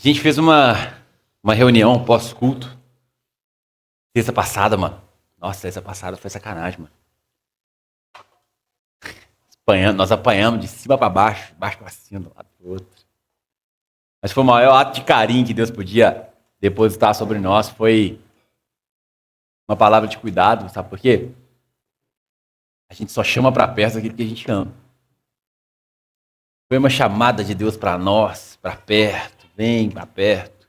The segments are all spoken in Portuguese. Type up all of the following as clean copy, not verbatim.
gente fez uma reunião pós-culto. Sexta passada, mano. Nossa, sexta passada foi sacanagem, mano. Nós apanhamos de cima para baixo, baixo para cima, de um lado pro outro. Mas foi o maior ato de carinho que Deus podia depositar sobre nós. Foi uma palavra de cuidado, sabe por quê? A gente só chama para perto aquilo que a gente ama. Foi uma chamada de Deus para nós, para perto, vem para perto.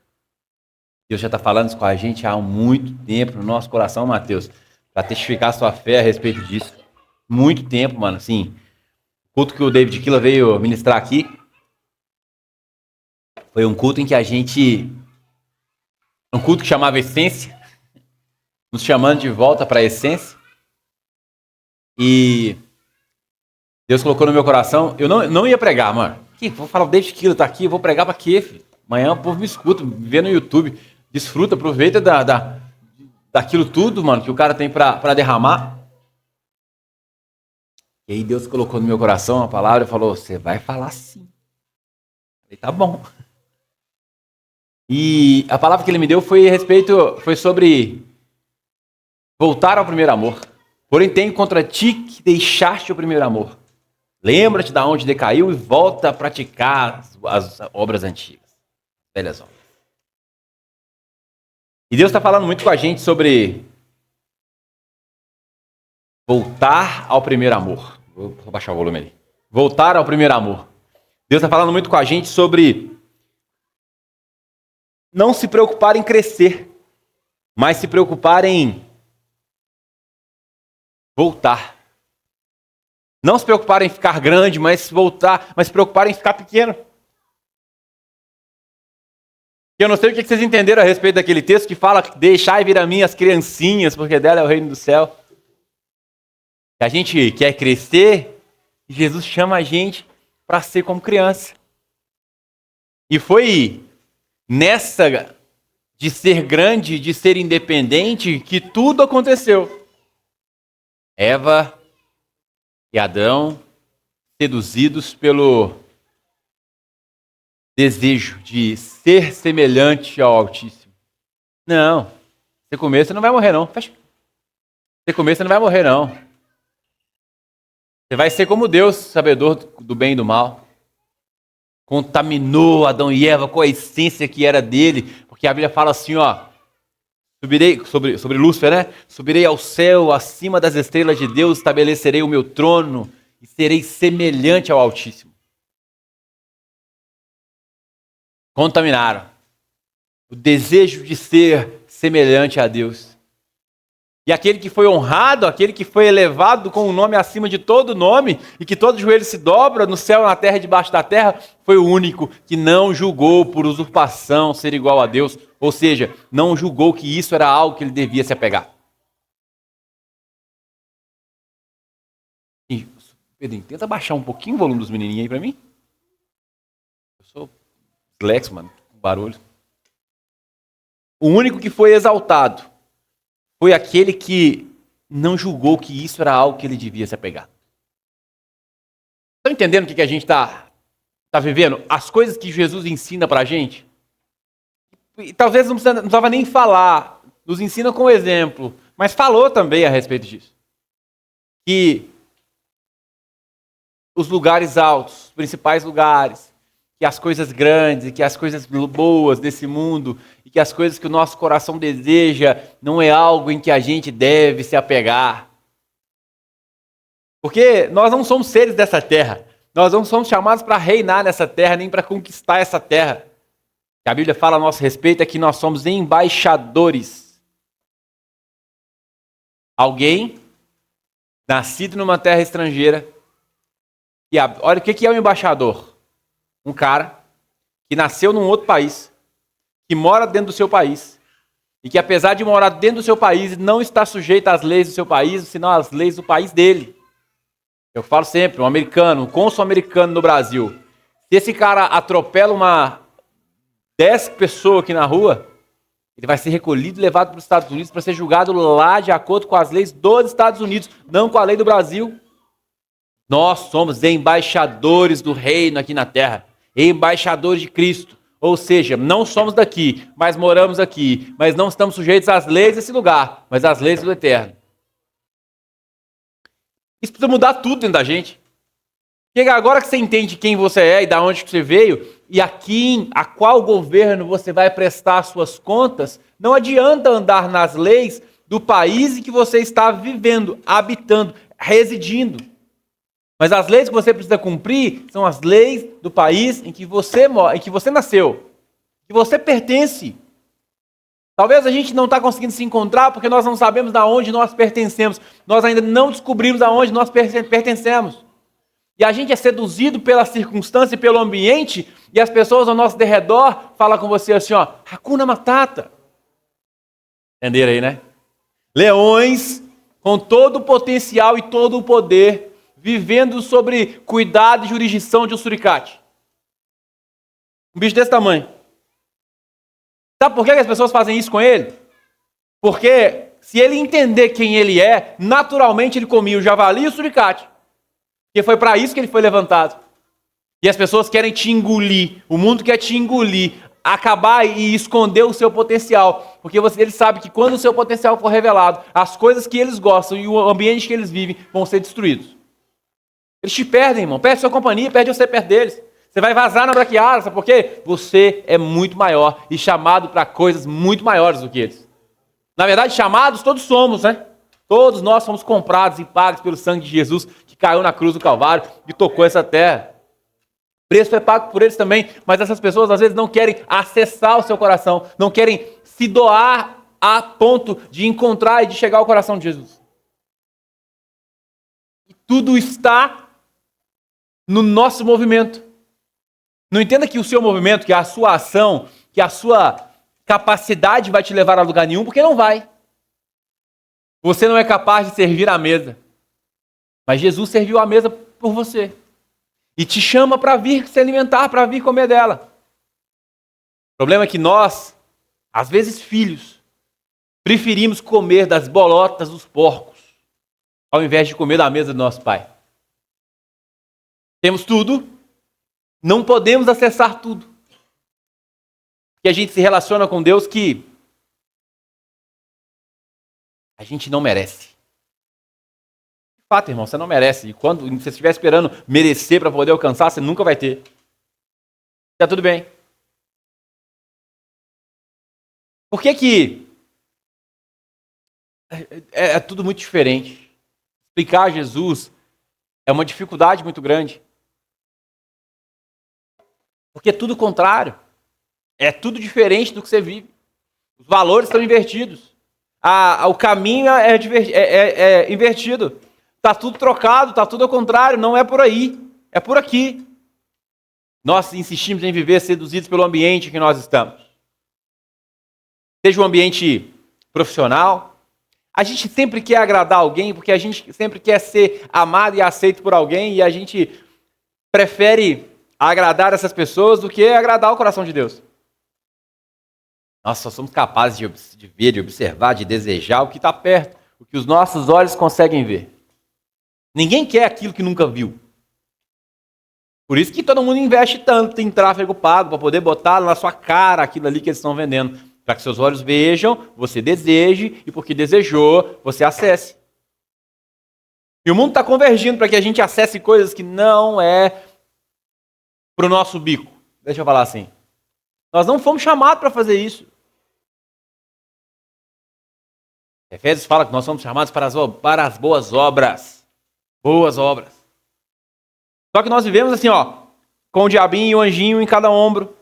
Deus já está falando isso com a gente há muito tempo no nosso coração, Mateus, para testificar a sua fé a respeito disso. Muito tempo, mano, assim. O culto que o David Killa veio ministrar aqui foi um culto em que um culto que chamava Essência, nos chamando de volta para a essência. E Deus colocou no meu coração, eu não ia pregar, mano. Vou falar, o David Killa tá aqui, eu vou pregar para quê, filho? Amanhã o povo me escuta, me vê no YouTube, desfruta, aproveita daquilo tudo, mano, que o cara tem para derramar. E aí Deus colocou no meu coração uma palavra e falou, você vai falar sim. Eu falei, tá bom. E a palavra que ele me deu foi sobre voltar ao primeiro amor. Porém tenho contra ti que deixaste o primeiro amor. Lembra-te de onde decaiu e volta a praticar as obras antigas, velhas obras. E Deus está falando muito com a gente sobre voltar ao primeiro amor. Vou baixar o volume ali. Voltar ao primeiro amor. Deus está falando muito com a gente sobre não se preocupar em crescer, mas se preocupar em voltar. Não se preocupar em ficar grande, mas voltar, mas se preocupar em ficar pequeno. Eu não sei o que vocês entenderam a respeito daquele texto que fala, deixai vir a mim as criancinhas, porque dela é o reino do céu. A gente quer crescer e Jesus chama a gente para ser como criança. E foi nessa de ser grande, de ser independente, que tudo aconteceu. Eva e Adão, seduzidos pelo desejo de ser semelhante ao Altíssimo. Não, você comer, você não vai morrer não. Fecha. Você comer, você não vai morrer não. Você vai ser como Deus, sabedor do bem e do mal. Contaminou Adão e Eva com a essência que era dele, porque a Bíblia fala assim, ó, subirei, sobre Lúcifer, né? Subirei ao céu, acima das estrelas de Deus, estabelecerei o meu trono e serei semelhante ao Altíssimo. Contaminaram o desejo de ser semelhante a Deus. E aquele que foi honrado, aquele que foi elevado com um nome acima de todo nome, e que todo joelho se dobra no céu, na terra e debaixo da terra, foi o único que não julgou por usurpação ser igual a Deus, ou seja, não julgou que isso era algo que ele devia se apegar. E, Pedrinho, tenta baixar um pouquinho o volume dos menininhos aí pra mim. Eu sou dislexo, mano, com barulho. O único que foi exaltado foi aquele que não julgou que isso era algo que ele devia se apegar. Estão entendendo o que a gente está vivendo? As coisas que Jesus ensina para a gente? E talvez não precisava nem falar, nos ensina com exemplo, mas falou também a respeito disso. Que os lugares altos, os principais lugares, que as coisas grandes, que as coisas boas desse mundo, e que as coisas que o nosso coração deseja, não é algo em que a gente deve se apegar. Porque nós não somos seres dessa terra. Nós não somos chamados para reinar nessa terra, nem para conquistar essa terra. O que a Bíblia fala a nosso respeito é que nós somos embaixadores. Alguém nascido numa terra estrangeira. E olha o que é um embaixador. Um cara que nasceu num outro país, que mora dentro do seu país, e que apesar de morar dentro do seu país, não está sujeito às leis do seu país, senão às leis do país dele. Eu falo sempre, um americano, um cônsul americano no Brasil, se esse cara atropela 10 pessoas aqui na rua, ele vai ser recolhido e levado para os Estados Unidos para ser julgado lá de acordo com as leis dos Estados Unidos, não com a lei do Brasil. Nós somos embaixadores do reino aqui na terra. Embaixadores de Cristo. Ou seja, não somos daqui, mas moramos aqui, mas não estamos sujeitos às leis desse lugar, mas às leis do eterno. Isso precisa mudar tudo dentro da gente. Porque agora que você entende quem você é e de onde que você veio, e a qual governo você vai prestar suas contas, não adianta andar nas leis do país em que você está vivendo, habitando, residindo. Mas as leis que você precisa cumprir são as leis do país em que você mora, em que você nasceu, que você pertence. Talvez a gente não está conseguindo se encontrar porque nós não sabemos de onde nós pertencemos. Nós ainda não descobrimos aonde nós pertencemos. E a gente é seduzido pela circunstância e pelo ambiente, e as pessoas ao nosso derredor falam com você assim, ó, Hakuna Matata. Entenderam aí, né? Leões com todo o potencial e todo o poder, vivendo sobre cuidado e jurisdição de um suricate. Um bicho desse tamanho. Sabe por que as pessoas fazem isso com ele? Porque se ele entender quem ele é, naturalmente ele comia o javali e o suricate. Porque foi para isso que ele foi levantado. E as pessoas querem te engolir. O mundo quer te engolir. Acabar e esconder o seu potencial. Porque ele sabe que quando o seu potencial for revelado, as coisas que eles gostam e o ambiente que eles vivem vão ser destruídos. Eles te perdem, irmão. Perde sua companhia, perde você perto deles. Você vai vazar na braquiária, sabe por quê? Você é muito maior e chamado para coisas muito maiores do que eles. Na verdade, chamados todos somos, né? Todos nós somos comprados e pagos pelo sangue de Jesus, que caiu na cruz do Calvário e tocou essa terra. O preço é pago por eles também, mas essas pessoas às vezes não querem acessar o seu coração, não querem se doar a ponto de encontrar e de chegar ao coração de Jesus. E tudo está no nosso movimento. Não entenda que o seu movimento, que a sua ação, que a sua capacidade vai te levar a lugar nenhum, porque não vai. Você não é capaz de servir à mesa. Mas Jesus serviu à mesa por você. E te chama para vir se alimentar, para vir comer dela. O problema é que nós, às vezes filhos, preferimos comer das bolotas dos porcos, ao invés de comer da mesa do nosso pai. Temos tudo, não podemos acessar tudo. Porque a gente se relaciona com Deus que a gente não merece. De fato, irmão, você não merece. E quando você estiver esperando merecer para poder alcançar, você nunca vai ter. Está tudo bem. Por que é tudo muito diferente? Explicar Jesus é uma dificuldade muito grande. Porque é tudo contrário. É tudo diferente do que você vive. Os valores estão invertidos. O caminho é invertido. Está tudo trocado, está tudo ao contrário. Não é por aí, é por aqui. Nós insistimos em viver seduzidos pelo ambiente em que nós estamos. Seja um ambiente profissional. A gente sempre quer agradar alguém, porque a gente sempre quer ser amado e aceito por alguém, e a gente prefere agradar essas pessoas do que agradar o coração de Deus. Nós só somos capazes de ver, de observar, de desejar o que está perto, o que os nossos olhos conseguem ver. Ninguém quer aquilo que nunca viu. Por isso que todo mundo investe tanto em tráfego pago, para poder botar na sua cara aquilo ali que eles estão vendendo. Para que seus olhos vejam, você deseje, e porque desejou, você acesse. E o mundo está convergindo para que a gente acesse coisas que não é para o nosso bico. Deixa eu falar assim. Nós não fomos chamados para fazer isso. Efésios fala que nós somos chamados para as boas obras. Boas obras. Só que nós vivemos assim, ó, com o diabinho e o anjinho em cada ombro,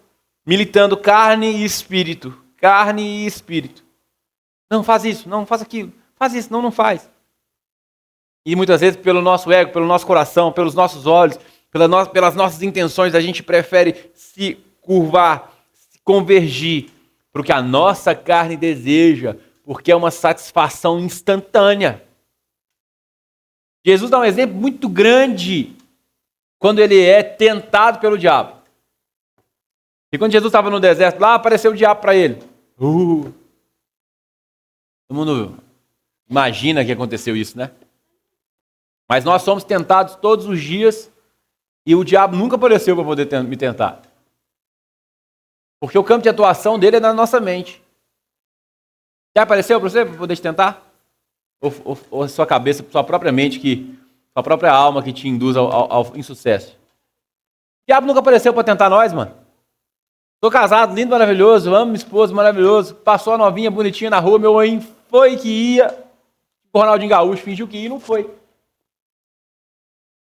militando carne e espírito. Carne e espírito. Não, faz isso, não, faz aquilo. Faz isso, não faz. E muitas vezes pelo nosso ego, pelo nosso coração, pelos nossos olhos, pelas nossas intenções, a gente prefere se curvar, se convergir para o que a nossa carne deseja, porque é uma satisfação instantânea. Jesus dá um exemplo muito grande quando ele é tentado pelo diabo. E quando Jesus estava no deserto, lá apareceu o diabo para ele. Todo mundo imagina que aconteceu isso, né? Mas nós somos tentados todos os dias e o diabo nunca apareceu para poder me tentar. Porque o campo de atuação dele é na nossa mente. Já apareceu para você, para poder te tentar? Ou sua cabeça, sua própria mente, sua própria alma que te induz ao insucesso? O diabo nunca apareceu para tentar nós, mano. Tô casado, lindo, maravilhoso, amo minha esposa, maravilhoso. Passou a novinha bonitinha na rua, meu mãe foi que ia. O Ronaldinho Gaúcho fingiu que ia e não foi.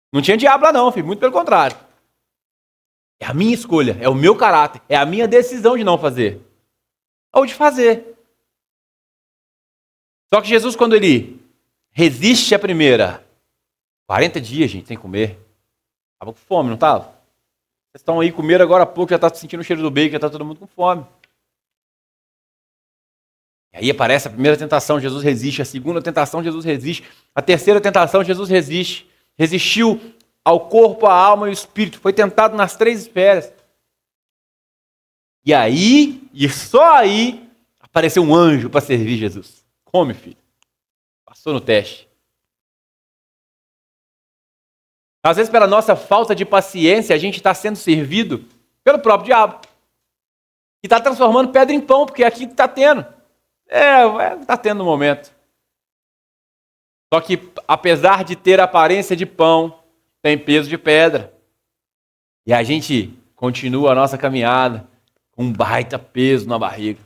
Não tinha diabo lá não, filho, muito pelo contrário. É a minha escolha, é o meu caráter, é a minha decisão de não fazer. Ou de fazer. Só que Jesus, quando ele resiste à primeira, 40 dias, gente, sem comer. Estava com fome, não estava? Vocês estão aí comendo agora há pouco, já está sentindo o cheiro do bacon, já está todo mundo com fome. E aí aparece a primeira tentação, Jesus resiste. A segunda tentação, Jesus resiste. A terceira tentação, Jesus resiste. Resistiu ao corpo, à alma e ao espírito. Foi tentado nas 3 esferas. E aí, e só aí, apareceu um anjo para servir Jesus. Come, filho. Passou no teste. Às vezes, pela nossa falta de paciência, a gente está sendo servido pelo próprio diabo. E está transformando pedra em pão, porque é aqui que está tendo. Está tendo no momento. Só que, apesar de ter aparência de pão, tem peso de pedra. E a gente continua a nossa caminhada com um baita peso na barriga.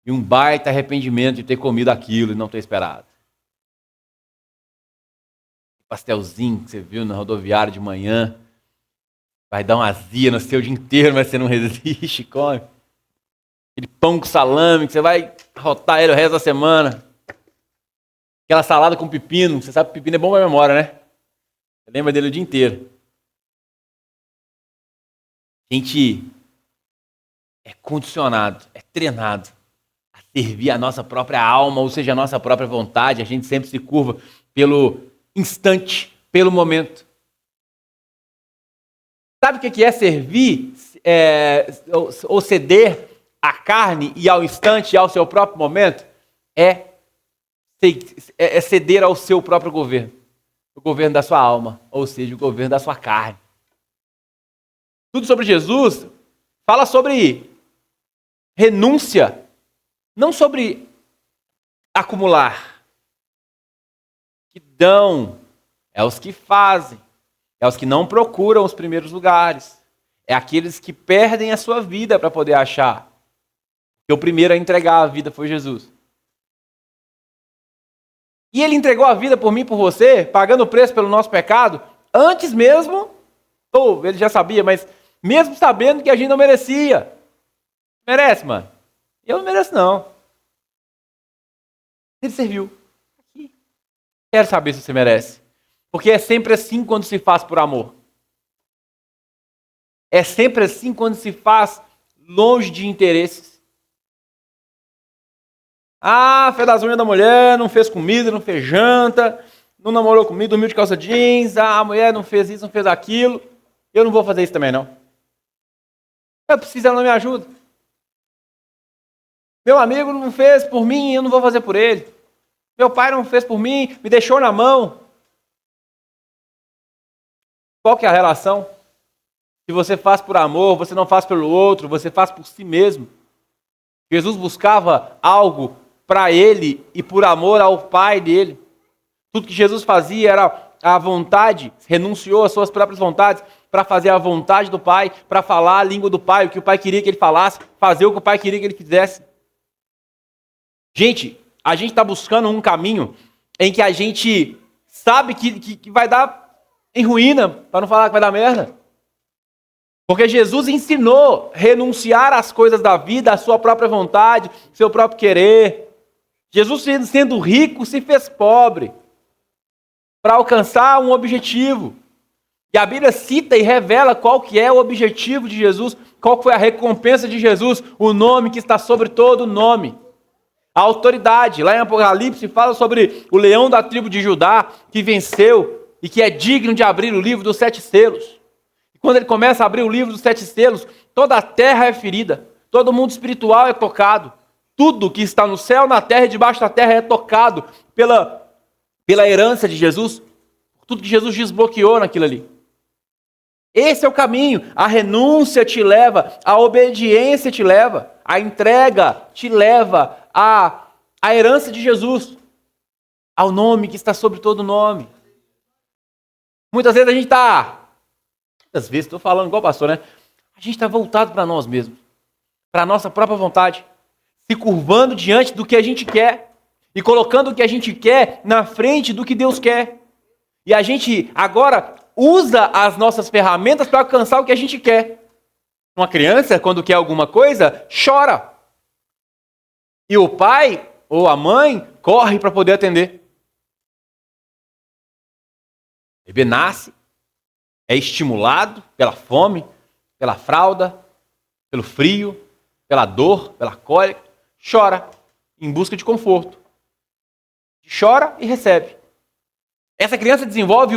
E um baita arrependimento de ter comido aquilo e não ter esperado. Pastelzinho que você viu na rodoviária de manhã, vai dar uma azia no seu dia inteiro, mas você não resiste, come. Aquele pão com salame, que você vai rotar ele o resto da semana. Aquela salada com pepino, você sabe que pepino é bom pra memória, né? Você lembra dele o dia inteiro. A gente é condicionado, é treinado a servir a nossa própria alma, ou seja, a nossa própria vontade. A gente sempre se curva pelo instante, pelo momento. Sabe o que é servir ou ceder à carne e ao instante e ao seu próprio momento? É ceder ao seu próprio governo. O governo da sua alma, ou seja, o governo da sua carne. Tudo sobre Jesus fala sobre renúncia, não sobre acumular. Que dão é os que fazem, é os que não procuram os primeiros lugares, é aqueles que perdem a sua vida para poder achar. Porque o primeiro a entregar a vida foi Jesus. E ele entregou a vida por mim e por você, pagando o preço pelo nosso pecado, antes mesmo, ou ele já sabia, mas mesmo sabendo que a gente não merecia. Merece, mano? Eu não mereço, não. Ele serviu. Quero saber se você merece. Porque é sempre assim quando se faz por amor. É sempre assim quando se faz longe de interesses. Fez as unhas da mulher, não fez comida, não fez janta, não namorou comigo, dormiu de calça jeans, a mulher não fez isso, não fez aquilo. Eu não vou fazer isso também, não. Eu preciso, ela não me ajuda. Meu amigo não fez por mim, eu não vou fazer por ele. Meu pai não fez por mim, me deixou na mão. Qual que é a relação? Se você faz por amor, você não faz pelo outro, você faz por si mesmo. Jesus buscava algo para ele e por amor ao Pai dele. Tudo que Jesus fazia era a vontade, renunciou às suas próprias vontades para fazer a vontade do Pai, para falar a língua do Pai, o que o Pai queria que ele falasse, fazer o que o Pai queria que ele fizesse. Gente, a gente está buscando um caminho em que a gente sabe que vai dar em ruína, para não falar que vai dar merda. Porque Jesus ensinou a renunciar às coisas da vida, à sua própria vontade, seu próprio querer. Jesus, sendo rico, se fez pobre para alcançar um objetivo. E a Bíblia cita e revela qual que é o objetivo de Jesus, qual foi a recompensa de Jesus, o nome que está sobre todo nome. A autoridade, lá em Apocalipse, fala sobre o leão da tribo de Judá, que venceu e que é digno de abrir o livro dos 7 selos. E quando ele começa a abrir o livro dos 7 selos, toda a terra é ferida, todo mundo espiritual é tocado. Tudo que está no céu, na terra e debaixo da terra é tocado pela herança de Jesus, tudo que Jesus desbloqueou naquilo ali. Esse é o caminho. A renúncia te leva, a obediência te leva, a entrega te leva à herança de Jesus, ao nome que está sobre todo nome. Muitas vezes a gente está, estou falando igual pastor, né? A gente está voltado para nós mesmos, para a nossa própria vontade, se curvando diante do que a gente quer e colocando o que a gente quer na frente do que Deus quer. E a gente agora usa as nossas ferramentas para alcançar o que a gente quer. Uma criança, quando quer alguma coisa, chora. E o pai ou a mãe corre para poder atender. O bebê nasce, é estimulado pela fome, pela fralda, pelo frio, pela dor, pela cólica, chora em busca de conforto. Chora e recebe. Essa criança desenvolve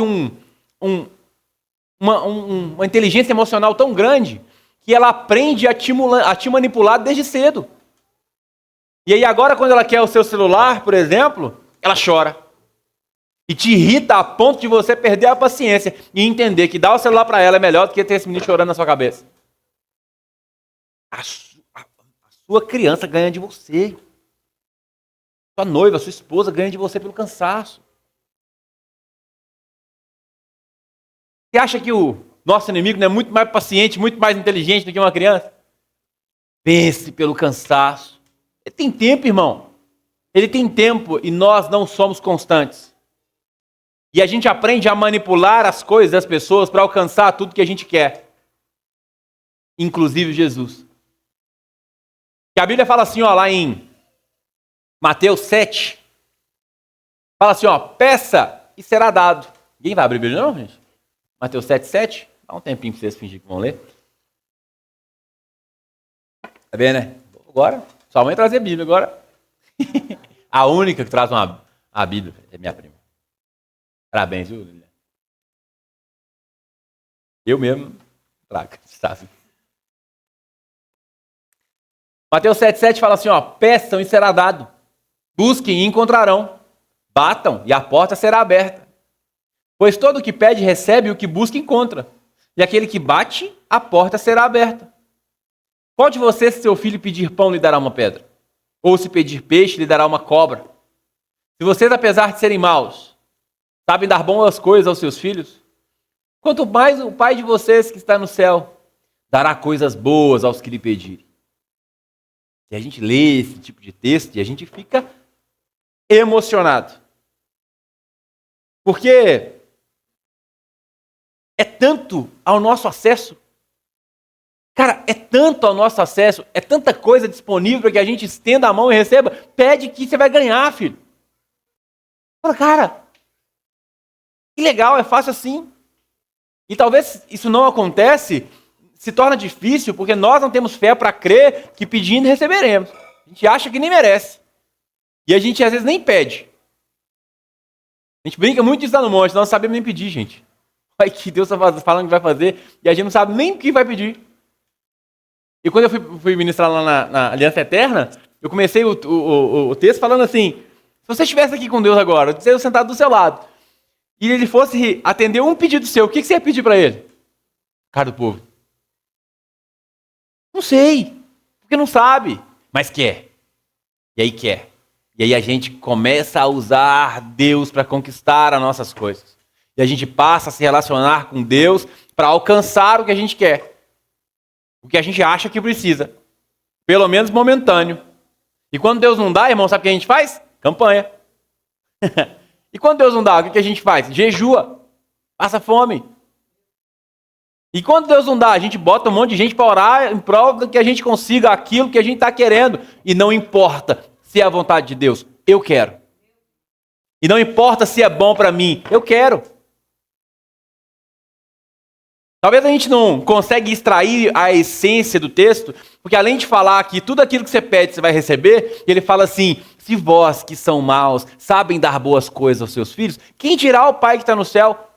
uma inteligência emocional tão grande que ela aprende a te manipular desde cedo. E aí agora, quando ela quer o seu celular, por exemplo, ela chora. E te irrita a ponto de você perder a paciência e entender que dar o celular para ela é melhor do que ter esse menino chorando na sua cabeça. A sua criança ganha de você. Sua noiva, sua esposa ganha de você pelo cansaço. Você acha que o nosso inimigo não é muito mais paciente, muito mais inteligente do que uma criança? Pense pelo cansaço. Ele tem tempo, irmão. Ele tem tempo e nós não somos constantes. E a gente aprende a manipular as coisas das pessoas para alcançar tudo que a gente quer. Inclusive Jesus. E a Bíblia fala assim, ó, lá em Mateus 7. Fala assim, ó, peça e será dado. Ninguém vai abrir a Bíblia não, gente? Mateus 7:7. Dá um tempinho para vocês fingirem que vão ler. Tá vendo, né? Agora, sua mãe trazer a Bíblia agora. A única que traz a Bíblia é minha prima. Parabéns, viu, Lilian? Eu mesmo trago, sabe? Mateus 7:7 fala assim, ó, peçam e será dado. Busquem e encontrarão. Batam e a porta será aberta. Pois todo o que pede recebe, o que busca encontra. E aquele que bate, a porta será aberta. Qual de vocês, se seu filho pedir pão, lhe dará uma pedra? Ou se pedir peixe, lhe dará uma cobra? Se vocês, apesar de serem maus, sabem dar boas coisas aos seus filhos, quanto mais o Pai de vocês que está no céu dará coisas boas aos que lhe pedirem. E a gente lê esse tipo de texto e a gente fica emocionado. Porque é tanto ao nosso acesso. Cara, é tanto ao nosso acesso, é tanta coisa disponível para que a gente estenda a mão e receba. Pede que você vai ganhar, filho. Fala, cara, que legal, é fácil assim. E talvez isso não acontece, se torna difícil, porque nós não temos fé para crer que pedindo receberemos. A gente acha que nem merece. E a gente às vezes nem pede. A gente brinca muito disso lá no monte, nós não sabemos nem pedir, gente. Olha que Deus está falando que vai fazer, e a gente não sabe nem o que vai pedir. E quando eu fui ministrar lá na Aliança Eterna, eu comecei o texto falando assim, se você estivesse aqui com Deus agora, eu sentado do seu lado, e ele fosse atender um pedido seu, o que você ia pedir para ele? Cara do povo. Não sei, porque não sabe, mas quer. E aí quer. E aí a gente começa a usar Deus para conquistar as nossas coisas. E a gente passa a se relacionar com Deus para alcançar o que a gente quer. O que a gente acha que precisa. Pelo menos momentâneo. E quando Deus não dá, irmão, sabe o que a gente faz? Campanha. E quando Deus não dá, o que a gente faz? Jejua. Passa fome. E quando Deus não dá, a gente bota um monte de gente para orar em prol de que a gente consiga aquilo que a gente está querendo. E não importa se é a vontade de Deus. Eu quero. E não importa se é bom para mim. Eu quero. Talvez a gente não consiga extrair a essência do texto, porque além de falar que tudo aquilo que você pede você vai receber, ele fala assim, se vós que são maus sabem dar boas coisas aos seus filhos, quem dirá ao Pai que está no céu?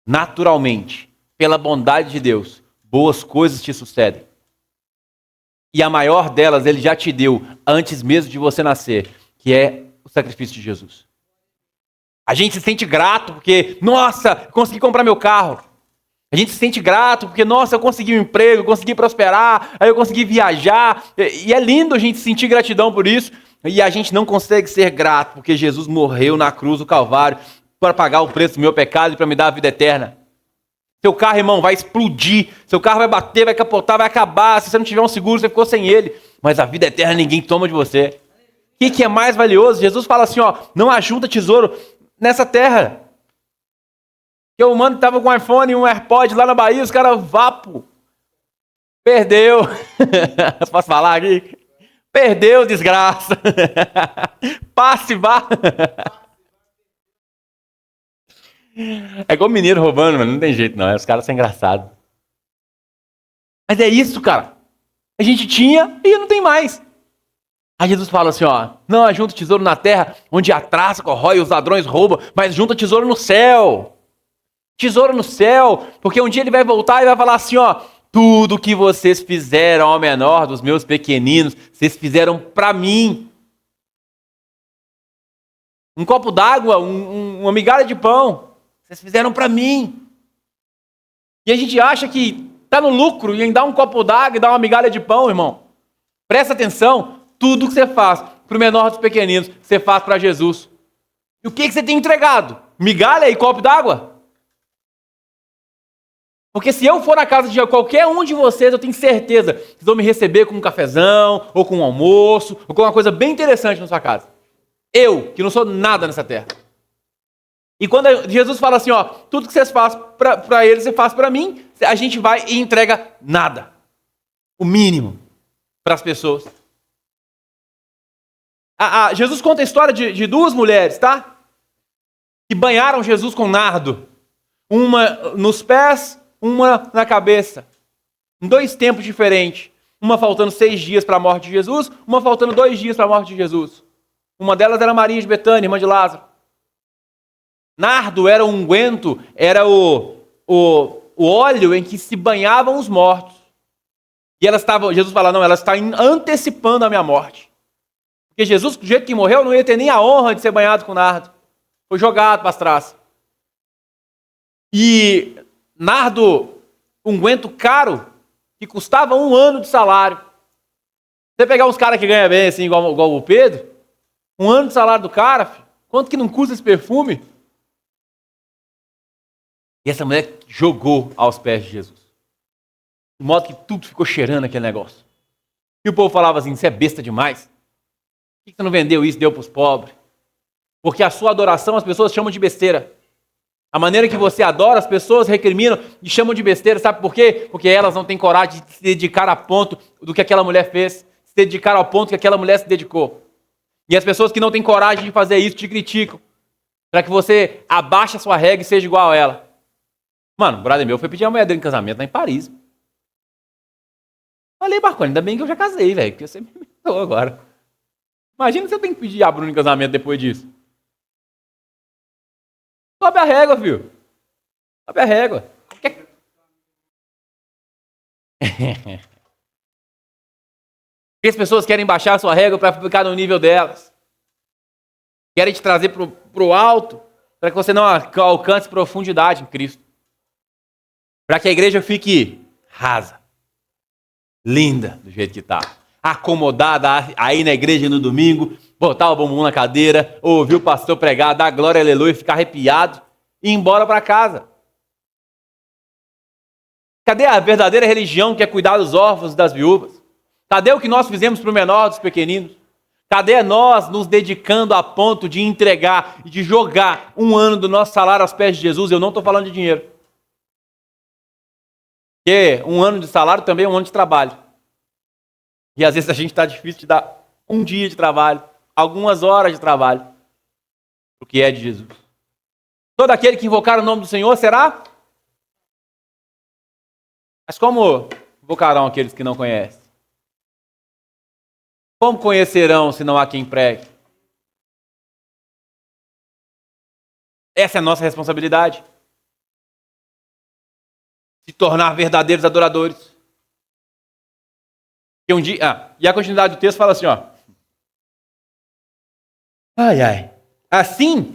Naturalmente, pela bondade de Deus, boas coisas te sucedem. E a maior delas ele já te deu antes mesmo de você nascer, que é o sacrifício de Jesus. A gente se sente grato porque, nossa, consegui comprar meu carro. A gente se sente grato porque, nossa, eu consegui um emprego, eu consegui prosperar, aí eu consegui viajar. E é lindo a gente sentir gratidão por isso. E a gente não consegue ser grato porque Jesus morreu na cruz do Calvário para pagar o preço do meu pecado e para me dar a vida eterna. Seu carro, irmão, vai explodir. Seu carro vai bater, vai capotar, vai acabar. Se você não tiver um seguro, você ficou sem ele. Mas a vida eterna ninguém toma de você. O que é mais valioso? Jesus fala assim, ó, não ajunta tesouro nessa terra. Que o humano estava com um iPhone e um AirPod lá na Bahia, os caras, vapo. Perdeu. Posso falar aqui? Perdeu, desgraça. Passe, vá. É igual mineiro roubando, mano. Não tem jeito, não. Os caras são engraçados. Mas é isso, cara. A gente tinha e não tem mais. Aí Jesus fala assim, ó. Não ajunta tesouro na terra, onde a traça corrói e os ladrões roubam, mas junta tesouro no céu. Tesouro no céu. Porque um dia ele vai voltar e vai falar assim, ó. Tudo que vocês fizeram ao menor dos meus pequeninos, vocês fizeram para mim. Um copo d'água, uma migalha de pão. Vocês fizeram para mim. E a gente acha que está no lucro em dar um copo d'água e dar uma migalha de pão, irmão. Presta atenção. Tudo que você faz para o menor dos pequeninos, você faz para Jesus. E o que você tem entregado? Migalha e copo d'água? Porque se eu for na casa de qualquer um de vocês, eu tenho certeza que vocês vão me receber com um cafezão, ou com um almoço, ou com uma coisa bem interessante na sua casa. Eu, que não sou nada nessa terra. E quando Jesus fala assim, ó, tudo que vocês fazem para eles, você faz para mim, a gente vai e entrega nada. O mínimo para as pessoas. Jesus conta a história de duas mulheres, tá? Que banharam Jesus com nardo. Uma nos pés, uma na cabeça. Em 2 tempos diferentes. Uma faltando 6 dias para a morte de Jesus, uma faltando 2 dias para a morte de Jesus. Uma delas era Maria de Betânia, irmã de Lázaro. Nardo era o unguento, era o óleo em que se banhavam os mortos. E Jesus fala, não, ela está antecipando a minha morte. Porque Jesus, do jeito que morreu, não ia ter nem a honra de ser banhado com nardo. Foi jogado para as traças. E nardo, unguento caro, que custava 1 ano de salário. Você pegar uns caras que ganham bem, assim, igual o Pedro, 1 ano de salário do cara, filho, quanto que não custa esse perfume? E essa mulher jogou aos pés de Jesus. De modo que tudo ficou cheirando aquele negócio. E o povo falava assim, você é besta demais. Por que você não vendeu isso e deu para os pobres? Porque a sua adoração as pessoas chamam de besteira. A maneira que você adora, as pessoas recriminam e chamam de besteira. Sabe por quê? Porque elas não têm coragem de se dedicar a ponto do que aquela mulher fez. Se dedicar ao ponto que aquela mulher se dedicou. E as pessoas que não têm coragem de fazer isso te criticam. Para que você abaixe a sua régua e seja igual a ela. Mano, o brother meu foi pedir a mulher dele em casamento lá em Paris. Falei, Marconi, ainda bem que eu já casei, velho. Porque você me matou agora. Imagina se eu tenho que pedir a Bruna em casamento depois disso. Sobe a régua, filho. Sobe a régua. Porque as pessoas querem baixar a sua régua para ficar no nível delas. Querem te trazer para o alto, para que você não alcance profundidade em Cristo. Para que a igreja fique rasa, linda do jeito que está. Acomodada aí na igreja no domingo, botar o bumbum na cadeira, ouvir o pastor pregar, dar glória, aleluia, ficar arrepiado e ir embora para casa. Cadê a verdadeira religião que é cuidar dos órfãos e das viúvas? Cadê o que nós fizemos para o menor dos pequeninos? Cadê nós nos dedicando a ponto de entregar e de jogar 1 ano do nosso salário aos pés de Jesus? Eu não estou falando de dinheiro. Porque 1 ano de salário também é 1 ano de trabalho. E às vezes a gente está difícil de dar 1 dia de trabalho, algumas horas de trabalho, o que é de Jesus. Todo aquele que invocar o nome do Senhor será? Mas como invocarão aqueles que não conhecem? Como conhecerão se não há quem pregue? Essa é a nossa responsabilidade. Se tornar verdadeiros adoradores. E e a continuidade do texto fala assim, ó. Assim,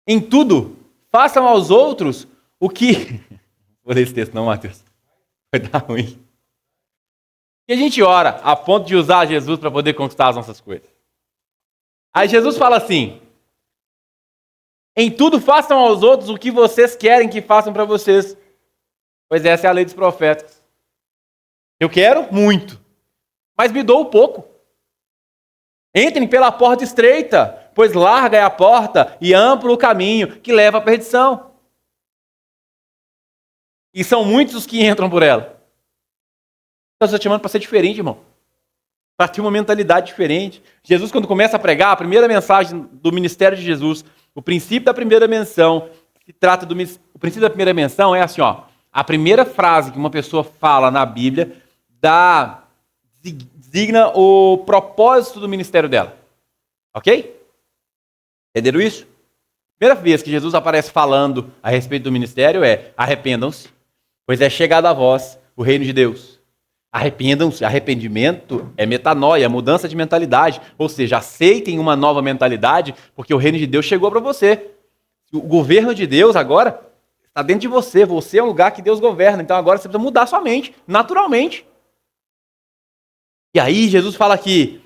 em tudo, façam aos outros o que... Vou ler esse texto não, Matheus. Vai dar ruim. E a gente ora a ponto de usar Jesus para poder conquistar as nossas coisas. Aí Jesus fala assim: em tudo façam aos outros o que vocês querem que façam para vocês. Pois essa é a lei dos profetas. Eu quero muito, mas me dou pouco. Entrem pela porta estreita, pois larga é a porta e amplo o caminho que leva à perdição. E são muitos os que entram por ela. Deus está te chamando para ser diferente, irmão. Para ter uma mentalidade diferente. Jesus, quando começa a pregar, a primeira mensagem do ministério de Jesus, o princípio da primeira menção, que trata o princípio da primeira menção é assim, ó. A primeira frase que uma pessoa fala na Bíblia designa o propósito do ministério dela. Ok? Entenderam isso? Primeira vez que Jesus aparece falando a respeito do ministério é: arrependam-se, pois é chegado a vós o reino de Deus. Arrependam-se. Arrependimento é metanoia, mudança de mentalidade. Ou seja, aceitem uma nova mentalidade, porque o reino de Deus chegou para você. O governo de Deus agora está dentro de você. Você é um lugar que Deus governa. Então agora você precisa mudar sua mente, naturalmente. E aí Jesus fala aqui: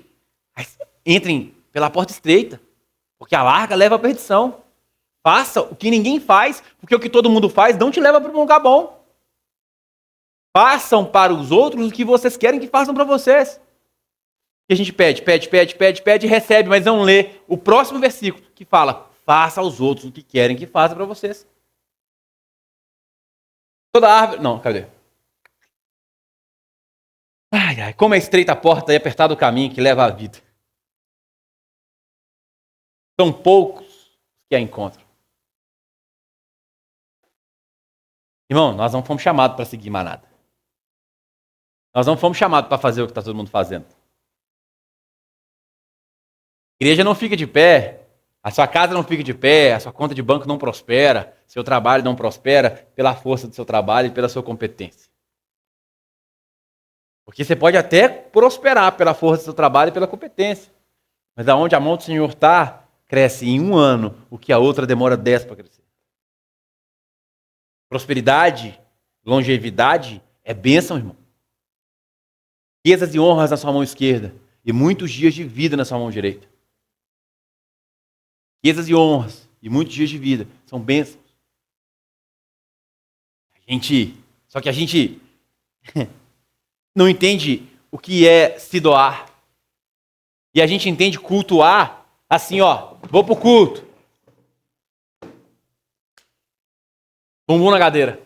entrem pela porta estreita, porque a larga leva à perdição. Faça o que ninguém faz, porque o que todo mundo faz não te leva para um lugar bom. Façam para os outros o que vocês querem que façam para vocês. E a gente pede e recebe, mas não lê o próximo versículo que fala: faça aos outros o que querem que façam para vocês. Toda árvore... Não, cadê? Ai, como é estreita a porta e apertado o caminho que leva à vida. São poucos que a encontram. Irmão, nós não fomos chamados para seguir manada. Nós não fomos chamados para fazer o que está todo mundo fazendo. A igreja não fica de pé, a sua casa não fica de pé, a sua conta de banco não prospera, seu trabalho não prospera pela força do seu trabalho e pela sua competência. Porque você pode até prosperar pela força do seu trabalho e pela competência. Mas aonde a mão do Senhor está, cresce em 1 ano o que a outra demora 10 para crescer. Prosperidade, longevidade é bênção, irmão. Riquezas e honras na sua mão esquerda e muitos dias de vida na sua mão direita. Riquezas e honras e muitos dias de vida são bênçãos. Só que a gente não entende o que é se doar. E a gente entende cultuar assim, ó, vou pro culto. Bumbum na cadeira.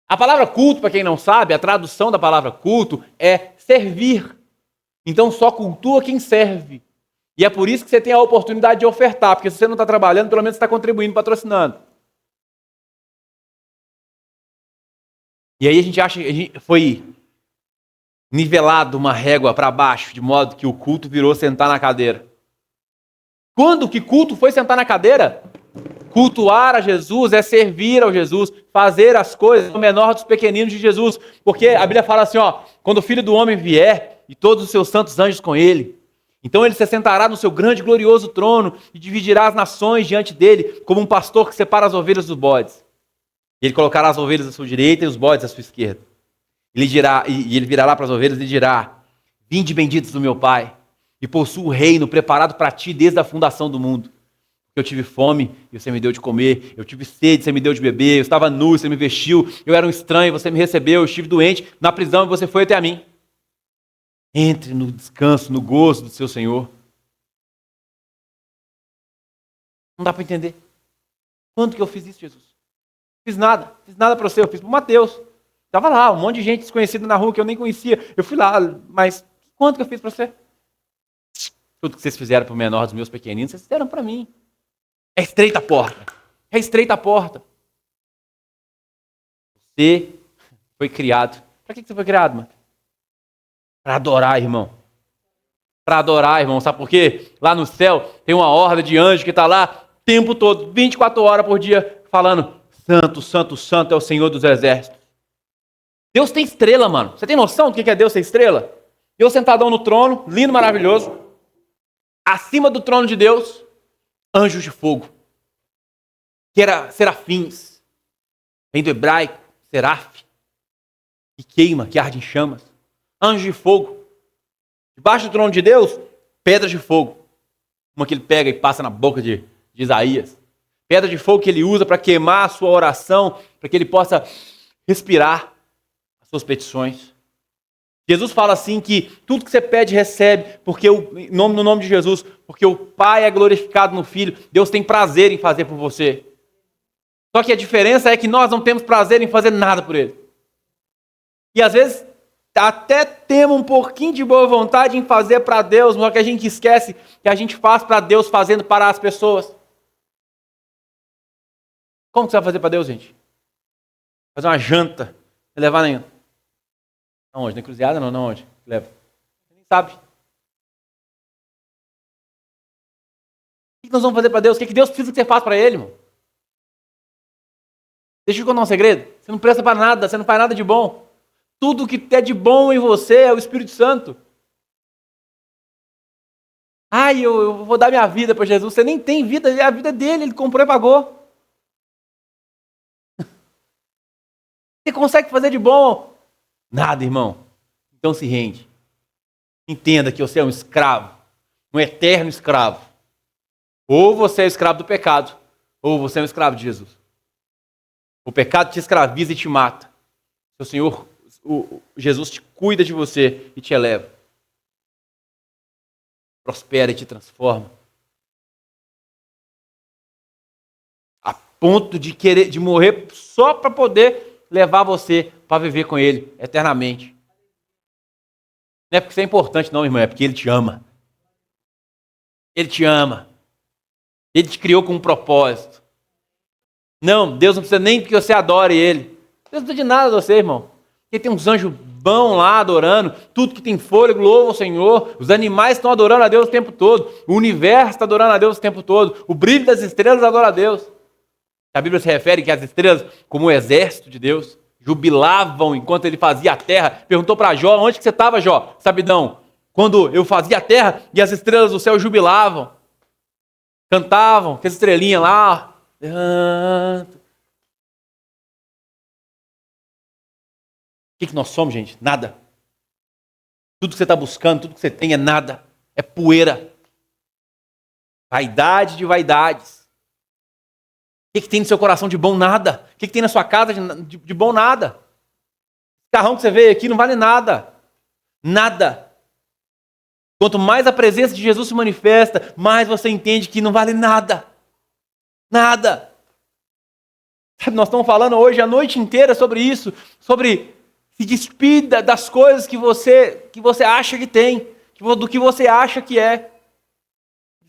A palavra culto, para quem não sabe, a tradução da palavra culto é servir. Então só cultua quem serve. E é por isso que você tem a oportunidade de ofertar, porque se você não está trabalhando, pelo menos você está contribuindo, patrocinando. E aí a gente acha que foi nivelado uma régua para baixo, de modo que o culto virou sentar na cadeira. Quando que culto foi sentar na cadeira? Cultuar a Jesus é servir ao Jesus, fazer as coisas no menor dos pequeninos de Jesus. Porque a Bíblia fala assim, ó, quando o Filho do Homem vier e todos os seus santos anjos com ele, então ele se sentará no seu grande e glorioso trono e dividirá as nações diante dele, como um pastor que separa as ovelhas dos bodes. Ele colocará as ovelhas à sua direita e os bodes à sua esquerda. Ele virará para as ovelhas e dirá: vinde benditos do meu Pai, e possuo o reino preparado para ti desde a fundação do mundo. Eu tive fome e você me deu de comer, eu tive sede e você me deu de beber, eu estava nu e você me vestiu, eu era um estranho e você me recebeu, eu estive doente na prisão e você foi até a mim. Entre no descanso, no gozo do seu Senhor. Não dá para entender. Quando que eu fiz isso, Jesus? Fiz nada para você, eu fiz para o Mateus. Estava lá, um monte de gente desconhecida na rua que eu nem conhecia. Eu fui lá, mas quanto que eu fiz para você? Tudo que vocês fizeram para o menor dos meus pequeninos, vocês fizeram para mim. É estreita a porta. É estreita a porta. Você foi criado. Para que você foi criado, mano? Para adorar, irmão. Para adorar, irmão. Sabe por quê? Lá no céu tem uma horda de anjos que está lá o tempo todo, 24 horas por dia, falando: santo, santo, santo é o Senhor dos exércitos. Deus tem estrela, mano. Você tem noção do que é Deus ter estrela? Deus sentadão no trono, lindo, maravilhoso. Acima do trono de Deus, anjos de fogo, que era serafins, vem do hebraico, Seraf, que queima, que arde em chamas. Anjo de fogo. Debaixo do trono de Deus, pedras de fogo. Uma que ele pega e passa na boca de Isaías. Pedra de fogo que ele usa para queimar a sua oração, para que ele possa respirar as suas petições. Jesus fala assim que tudo que você pede, recebe, porque no nome de Jesus, porque o Pai é glorificado no Filho, Deus tem prazer em fazer por você. Só que a diferença é que nós não temos prazer em fazer nada por Ele. E às vezes até temos um pouquinho de boa vontade em fazer para Deus, só que a gente esquece que a gente faz para Deus fazendo para as pessoas. Como que você vai fazer para Deus, gente? Fazer uma janta, levar na... Aonde? Na encruzilhada? Não, não onde? Leva. Você nem sabe. O que nós vamos fazer para Deus? O que Deus precisa que você faça para Ele, irmão? Deixa eu te contar um segredo. Você não presta para nada, você não faz nada de bom. Tudo que é de bom em você é o Espírito Santo. Ai, eu vou dar minha vida para Jesus. Você nem tem vida, é a vida dele, ele comprou e pagou. Você consegue fazer de bom? Nada, irmão. Então se rende. Entenda que você é um escravo, um eterno escravo. Ou você é escravo do pecado, ou você é um escravo de Jesus. O pecado te escraviza e te mata. O Senhor, Jesus te cuida de você e te eleva. Prospera e te transforma. A ponto de querer, de morrer só para poder levar você para viver com Ele eternamente. Não é porque isso é importante não, irmão, é porque Ele te ama. Ele te ama. Ele te criou com um propósito. Não, Deus não precisa nem que você adore Ele. Deus não precisa de nada de você, irmão. Ele tem uns anjos bons lá adorando. Tudo que tem fôlego louva o Senhor. Os animais estão adorando a Deus o tempo todo. O universo está adorando a Deus o tempo todo. O brilho das estrelas adora a Deus. A Bíblia se refere que as estrelas, como o exército de Deus, jubilavam enquanto Ele fazia a terra. Perguntou para Jó, onde que você estava, Jó? Sabidão, quando eu fazia a terra e as estrelas do céu jubilavam. Cantavam, com as estrelinhas lá. O que nós somos, gente? Nada. Tudo que você está buscando, tudo que você tem é nada. É poeira. Vaidade de vaidades. O que tem no seu coração de bom? Nada. O que tem na sua casa de bom? Nada. O carrão que você vê aqui não vale nada. Nada. Quanto mais a presença de Jesus se manifesta, mais você entende que não vale nada. Nada. Sabe, nós estamos falando hoje a noite inteira sobre isso, sobre se despida das coisas que você acha que tem, do que você acha que é.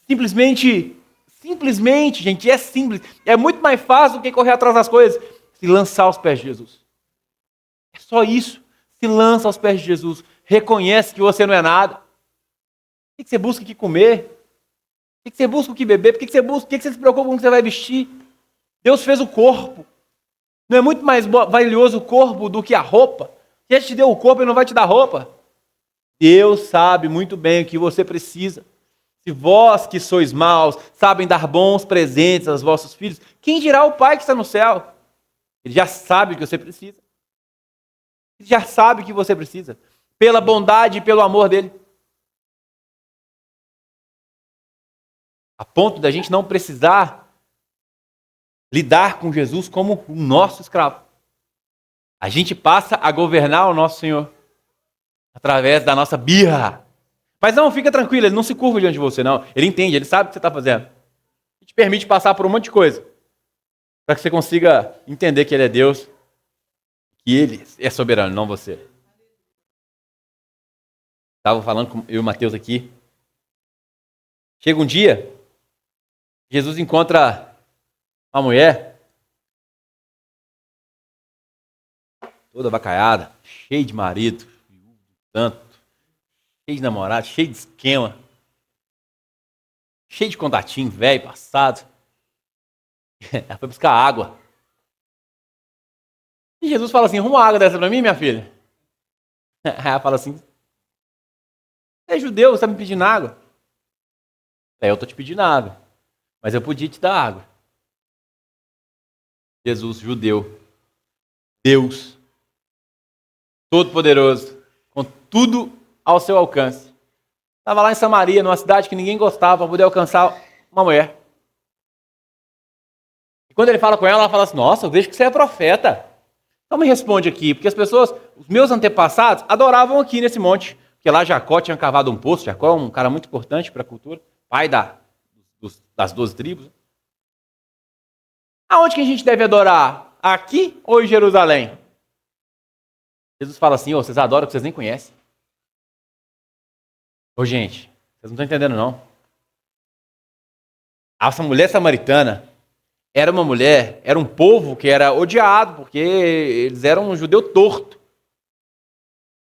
Simplesmente, gente, é simples. É muito mais fácil do que correr atrás das coisas. Se lançar aos pés de Jesus. É só isso. Se lança aos pés de Jesus. Reconhece que você não é nada. Por que você busca o que comer? Por que você busca o que beber? Por que você se preocupa com o que você vai vestir? Deus fez o corpo. Não é muito mais valioso o corpo do que a roupa? Se Ele te deu o corpo, Ele não vai te dar roupa. Deus sabe muito bem o que você precisa. Se vós que sois maus, sabem dar bons presentes aos vossos filhos, quem dirá o Pai que está no céu? Ele já sabe o que você precisa. Ele já sabe o que você precisa. Pela bondade e pelo amor dEle. A ponto da gente não precisar lidar com Jesus como o nosso escravo. A gente passa a governar o nosso Senhor através da nossa birra. Mas não, fica tranquilo, Ele não se curva diante de você, não. Ele entende, Ele sabe o que você está fazendo. Ele te permite passar por um monte de coisa para que você consiga entender que Ele é Deus, que Ele é soberano, não você. Estava falando com eu e o Mateus aqui. Chega um dia, Jesus encontra uma mulher toda abacaiada, cheia de marido, tanto, cheia de namorado, cheia de esquema, cheia de contatinho, velho, passado. Ela foi buscar água. E Jesus fala assim, arruma uma água dessa para mim, minha filha. Aí ela fala assim, você é judeu, você está me pedindo água? Eu estou te pedindo água, mas eu podia te dar água. Jesus, judeu, Deus, Todo-Poderoso, com tudo ao seu alcance. Estava lá em Samaria, numa cidade que ninguém gostava, para poder alcançar uma mulher. E quando ele fala com ela fala assim, nossa, eu vejo que você é profeta. Então me responde aqui, porque as pessoas, os meus antepassados, adoravam aqui nesse monte. Porque lá Jacó tinha cavado um poço, Jacó é um cara muito importante para a cultura, pai das 12 tribos. Aonde que a gente deve adorar? Aqui ou em Jerusalém? Jesus fala assim, vocês adoram que vocês nem conhecem. Gente, vocês não estão entendendo não. Essa mulher samaritana era uma mulher, era um povo que era odiado, porque eles eram um judeu torto.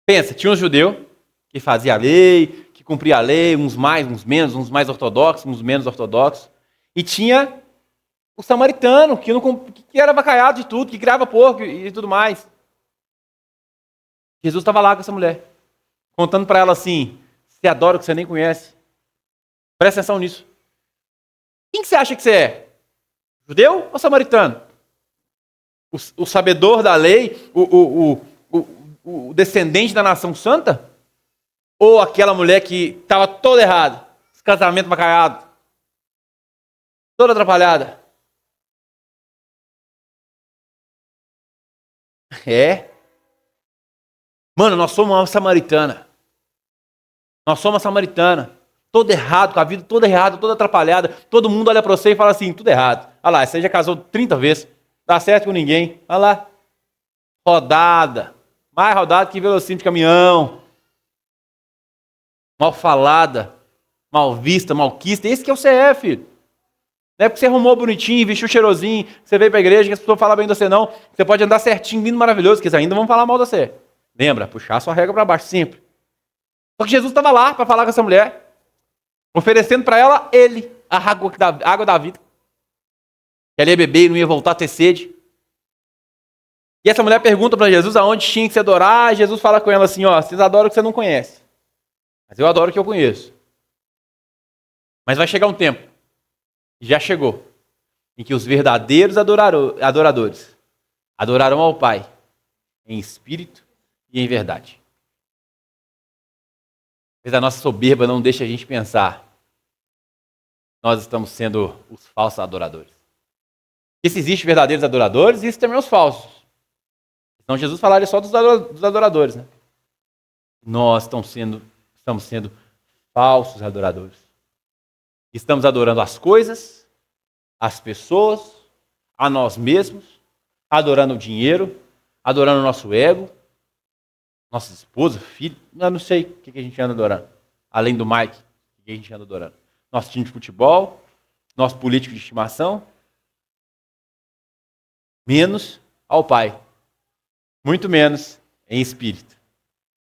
Pensa, tinha um judeu que fazia a lei, que cumpria a lei, uns mais, uns menos, uns mais ortodoxos, uns menos ortodoxos. E tinha o samaritano, que era avacaiado de tudo, que criava porco e tudo mais. Jesus estava lá com essa mulher, contando para ela assim, você adora o que você nem conhece. Presta atenção nisso. Quem que você acha que você é? Judeu ou samaritano? O sabedor da lei, o descendente da nação santa? Ou aquela mulher que estava toda errada, esse casamento macaiado, toda atrapalhada? Mano, nós somos uma samaritana. Nós somos uma samaritana. Todo errado, com a vida toda errada, toda atrapalhada. Todo mundo olha para você e fala assim, tudo errado. Olha lá, você já casou 30 vezes. Dá certo com ninguém. Olha lá. Rodada. Mais rodada que velocímetro de caminhão. Mal falada. Mal vista, malquista. Esse que é o CF, filho. Não é porque você arrumou bonitinho, vestiu cheirosinho, você veio para a igreja, que as pessoas falam bem de você não. Você pode andar certinho, lindo, maravilhoso, que eles ainda vão falar mal de você. Lembra? Puxar a sua régua para baixo, sempre. Só que Jesus estava lá para falar com essa mulher, oferecendo para ela a água da vida. Que ela ia beber e não ia voltar a ter sede. E essa mulher pergunta para Jesus aonde tinha que se adorar, e Jesus fala com ela assim, vocês adoram o que você não conhece. Mas eu adoro o que eu conheço. Mas vai chegar um tempo, já chegou, em que os verdadeiros adoradores adorarão ao Pai, em espírito e em verdade. Mas a nossa soberba não deixa a gente pensar. Nós estamos sendo os falsos adoradores. E se existem verdadeiros adoradores, existem também os falsos. Então Jesus falaria só dos adoradores, né? Nós estamos sendo falsos adoradores. Estamos adorando as coisas, as pessoas, a nós mesmos, adorando o dinheiro, adorando o nosso ego, nossa esposa, filho, eu não sei o que a gente anda adorando. Além do Mike, o que a gente anda adorando? Nosso time de futebol, nosso político de estimação, menos ao Pai. Muito menos em espírito.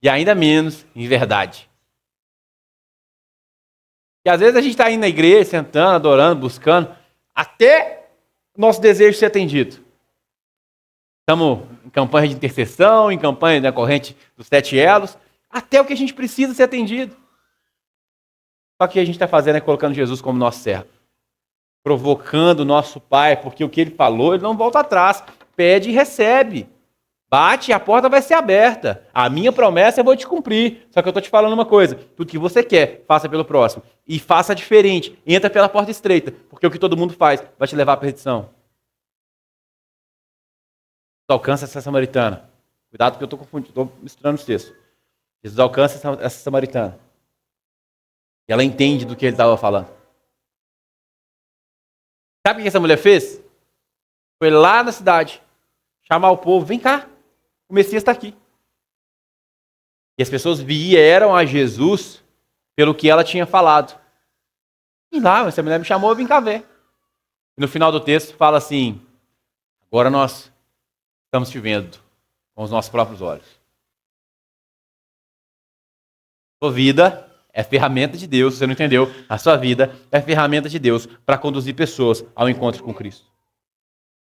E ainda menos em verdade. E às vezes a gente está indo na igreja, sentando, adorando, buscando, até o nosso desejo ser atendido. Estamos em campanha de intercessão, em campanha da corrente dos 7 elos, até o que a gente precisa ser atendido. Só que o que a gente está fazendo é colocando Jesus como nosso servo. Provocando o nosso Pai, porque o que Ele falou, Ele não volta atrás. Pede e recebe. Bate e a porta vai ser aberta. A minha promessa eu vou te cumprir. Só que eu estou te falando uma coisa. Tudo que você quer, faça pelo próximo. E faça diferente. Entra pela porta estreita. Porque o que todo mundo faz vai te levar à perdição. Alcança essa samaritana. Cuidado porque eu estou misturando os textos. Jesus alcança essa samaritana. E ela entende do que ele estava falando. Sabe o que essa mulher fez? Foi lá na cidade, chamar o povo, vem cá, o Messias está aqui. E as pessoas vieram a Jesus pelo que ela tinha falado. E lá, essa mulher me chamou, vem cá ver. E no final do texto fala assim, agora nós estamos te vendo com os nossos próprios olhos. Sua vida é ferramenta de Deus, você não entendeu? A sua vida é ferramenta de Deus para conduzir pessoas ao encontro com Cristo.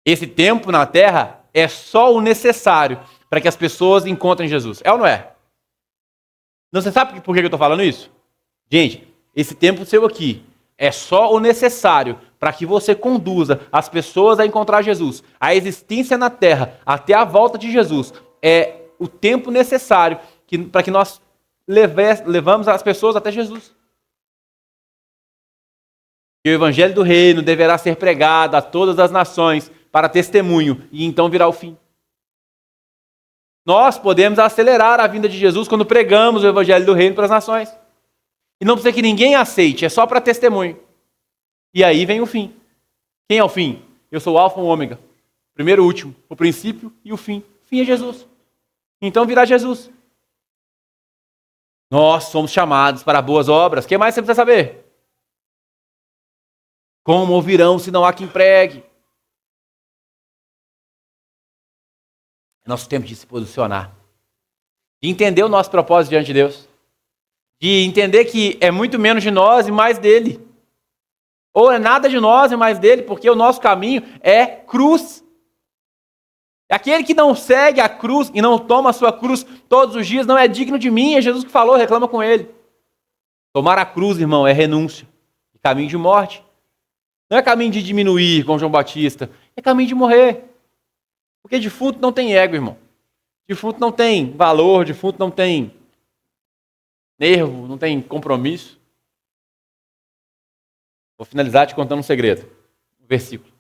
Esse tempo na Terra é só o necessário para que as pessoas encontrem Jesus. É ou não é? Não, você sabe por que eu estou falando isso? Gente, esse tempo seu aqui é só o necessário para que você conduza as pessoas a encontrar Jesus. A existência na terra até a volta de Jesus é o tempo necessário para que nós levamos as pessoas até Jesus. E o evangelho do reino deverá ser pregado a todas as nações para testemunho e então virá o fim. Nós podemos acelerar a vinda de Jesus quando pregamos o evangelho do reino para as nações. E não precisa que ninguém aceite, é só para testemunho. E aí vem o fim. Quem é o fim? Eu sou o alfa e o ômega. Primeiro e último, o princípio e o fim. O fim é Jesus. Então virá Jesus. Nós somos chamados para boas obras. O que mais você precisa saber? Como ouvirão se não há quem pregue? É nosso tempo de se posicionar. De entender o nosso propósito diante de Deus. De entender que é muito menos de nós e mais dele. Ou é nada de nós e mais dele, porque o nosso caminho é cruz. Aquele que não segue a cruz e não toma a sua cruz todos os dias não é digno de mim. É Jesus que falou, reclama com ele. Tomar a cruz, irmão, é renúncia. É caminho de morte. Não é caminho de diminuir, como João Batista. É caminho de morrer. Porque defunto não tem ego, irmão. Defunto não tem valor, defunto não tem nervo, não tem compromisso. Vou finalizar te contando um segredo. Um versículo.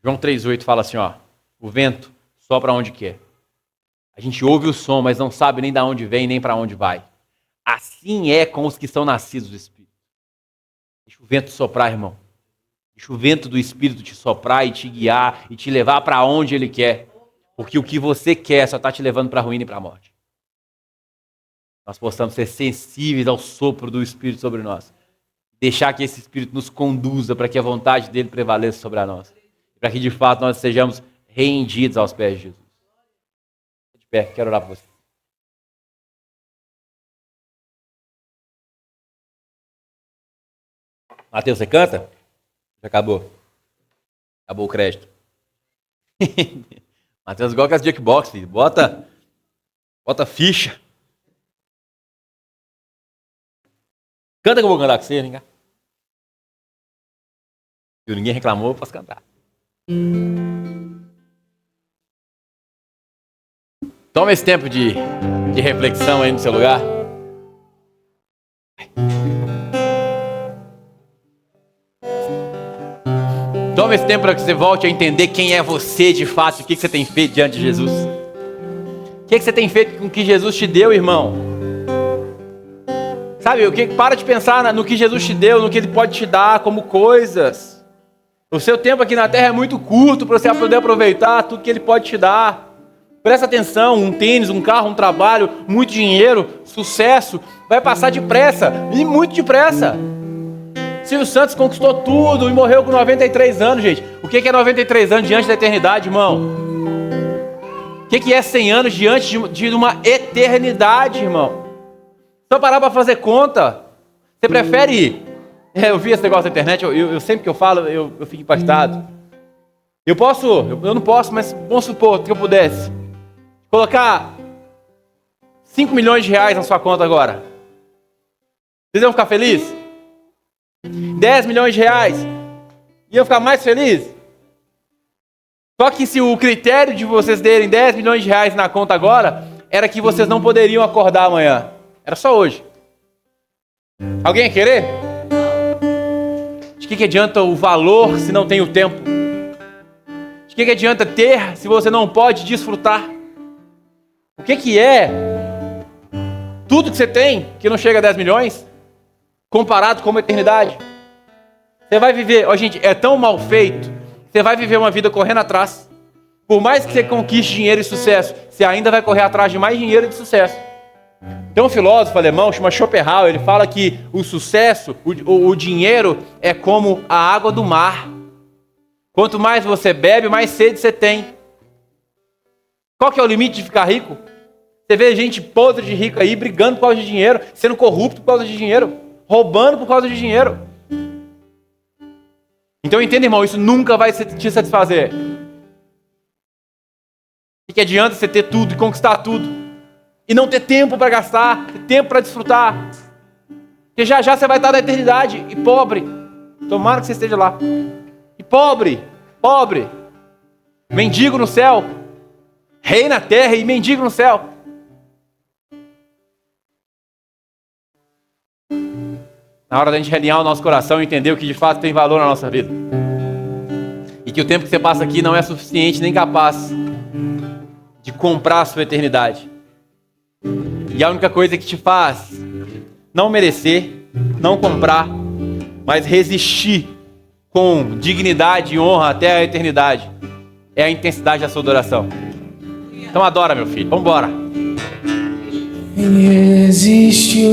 João 3,8 fala assim, ó. O vento sopra onde quer. A gente ouve o som, mas não sabe nem de onde vem, nem para onde vai. Assim é com os que são nascidos do Espírito. Deixa o vento soprar, irmão. Deixa o vento do Espírito te soprar e te guiar e te levar para onde Ele quer. Porque o que você quer só está te levando para a ruína e para a morte. Nós possamos ser sensíveis ao sopro do Espírito sobre nós. Deixar que esse Espírito nos conduza para que a vontade dEle prevaleça sobre a nós. Para que de fato nós sejamos rendidos aos pés de Jesus. De pé, quero orar por você. Mateus, você canta? Já acabou. Acabou o crédito. Mateus, igual com as Jackbox, filho. Bota ficha. Canta que eu vou cantar com você, hein? Se ninguém reclamou, eu posso cantar. Toma esse tempo de reflexão aí no seu lugar. Toma esse tempo para que você volte a entender quem é você de fato e o que você tem feito diante de Jesus. O que você tem feito com o que Jesus te deu, irmão? Sabe, para de pensar no que Jesus te deu, no que Ele pode te dar como coisas. O seu tempo aqui na terra é muito curto para você poder aproveitar tudo que Ele pode te dar. Presta atenção, um tênis, um carro, um trabalho, muito dinheiro, sucesso, vai passar depressa, e muito depressa. Silvio Santos conquistou tudo e morreu com 93 anos, gente. O que é 93 anos diante da eternidade, irmão? O que é 100 anos diante de uma eternidade, irmão? Só parar para fazer conta. Você prefere... Eu vi esse negócio na internet, eu sempre que eu falo, eu fico impactado. Eu não posso, mas vamos supor que eu pudesse colocar 5 milhões de reais na sua conta agora. Vocês iam ficar felizes? 10 milhões de reais. Iam ficar mais felizes? Só que se o critério de vocês terem 10 milhões de reais na conta agora era que vocês não poderiam acordar amanhã. Era só hoje. Alguém ia querer? De que adianta o valor se não tem o tempo? De que adianta ter se você não pode desfrutar? O que é tudo que você tem que não chega a 10 milhões comparado com uma eternidade? Você vai viver, gente, é tão mal feito, você vai viver uma vida correndo atrás. Por mais que você conquiste dinheiro e sucesso, você ainda vai correr atrás de mais dinheiro e de sucesso. Tem um filósofo alemão, chama Schopenhauer, ele fala que o sucesso, o dinheiro é como a água do mar. Quanto mais você bebe, mais sede você tem. Qual que é o limite de ficar rico? Você vê gente podre de rico aí, brigando por causa de dinheiro, sendo corrupto por causa de dinheiro, roubando por causa de dinheiro. Então entenda, irmão, isso nunca vai te satisfazer. O que adianta você ter tudo e conquistar tudo e não ter tempo para gastar, ter tempo para desfrutar? Porque já você vai estar na eternidade e pobre. Tomara que você esteja lá. E pobre, mendigo no céu, rei na terra e mendigo no céu. Na hora da gente realinhar o nosso coração e entender o que de fato tem valor na nossa vida. E que o tempo que você passa aqui não é suficiente nem capaz de comprar a sua eternidade. E a única coisa que te faz não merecer, não comprar, mas resistir com dignidade e honra até a eternidade é a intensidade da sua adoração. Então adora, meu filho. Vamos embora. Existe